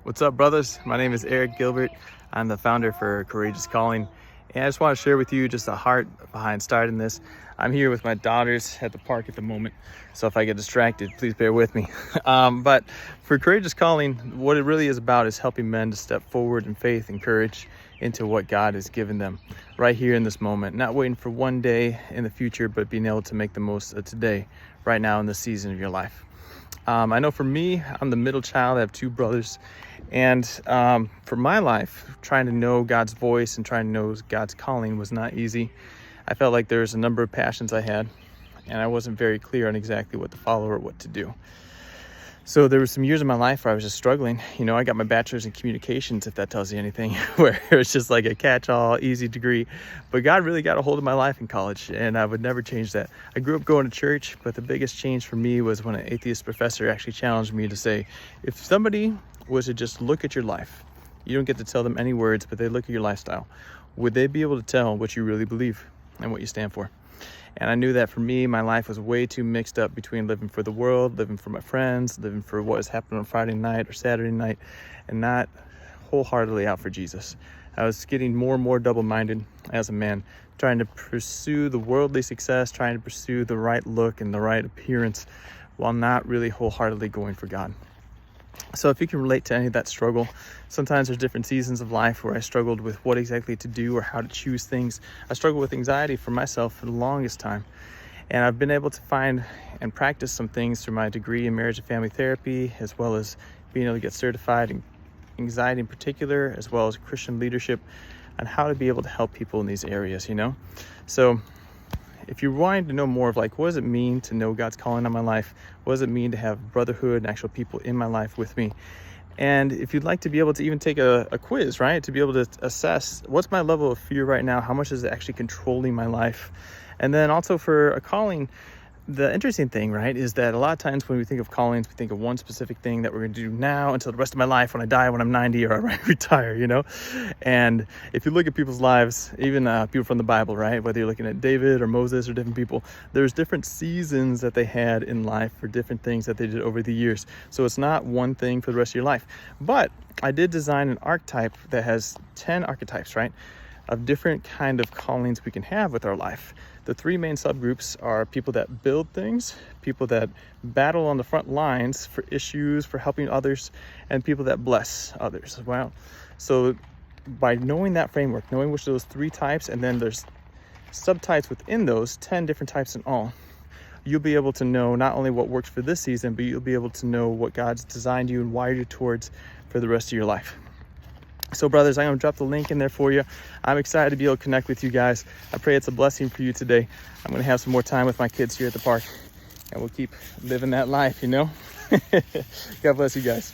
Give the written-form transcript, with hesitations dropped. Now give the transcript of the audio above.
What's up, brothers? My name is Gilbert. I'm the founder for Courageous Calling. And I just want to share with you just the heart behind starting this. I'm here with my daughters at the park at the moment, so if I get distracted, please bear with me. But for Courageous Calling, what it really is about is helping men to step forward in faith and courage into what God has given them right here in this moment. Not waiting for one day in the future, but being able to make the most of today, right now in this season of your life. I know for me, I'm the middle child. I have two brothers. And for my life, trying to know God's voice and trying to know God's calling was not easy. I felt like there was a number of passions I had, and I wasn't very clear on exactly what to follow or what to do. So there were some years in my life where I was just struggling. You know, I got my bachelor's in communications, if that tells you anything, where it was just like a catch-all, easy degree. But God really got a hold of my life in college, and I would never change that. I grew up going to church, but the biggest change for me was when an atheist professor actually challenged me to say, if somebody was to just look at your life, you don't get to tell them any words, but they look at your lifestyle, would they be able to tell what you really believe and what you stand for? And I knew that for me, my life was way too mixed up between living for the world, living for my friends, living for what was happening on Friday night or Saturday night, and not wholeheartedly out for Jesus. I was getting more and more double-minded as a man, trying to pursue the worldly success, trying to pursue the right look and the right appearance, while not really wholeheartedly going for God. So if you can relate to any of that struggle, sometimes there's different seasons of life where I struggled with what exactly to do or how to choose things. I struggled with anxiety for myself for the longest time. And I've been able to find and practice some things through my degree in marriage and family therapy, as well as being able to get certified in anxiety in particular, as well as Christian leadership, on how to be able to help people in these areas, you know? So if you're wanting to know more of like, what does it mean to know God's calling on my life? What does it mean to have brotherhood and actual people in my life with me? And if you'd like to be able to even take a quiz, right? To be able to assess what's my level of fear right now? How much is it actually controlling my life? And then also for a calling, the interesting thing, right, is that a lot of times when we think of callings, we think of one specific thing that we're going to do now until the rest of my life, when I die, when I'm 90, or I retire, you know? And if you look at people's lives, even people from the Bible, right, whether you're looking at David or Moses or different people, there's different seasons that they had in life for different things that they did over the years. So it's not one thing for the rest of your life. But I did design an archetype that has 10 archetypes, right, of different kind of callings we can have with our life. The three main subgroups are people that build things, people that battle on the front lines for issues, for helping others, and people that bless others as well. So by knowing that framework, knowing which of those three types, and then there's subtypes within those, 10 different types in all, you'll be able to know not only what works for this season, but you'll be able to know what God's designed you and wired you towards for the rest of your life. So brothers, I'm going to drop the link in there for you. I'm excited to be able to connect with you guys. I pray it's a blessing for you today. I'm going to have some more time with my kids here at the park, and we'll keep living that life, you know? God bless you guys.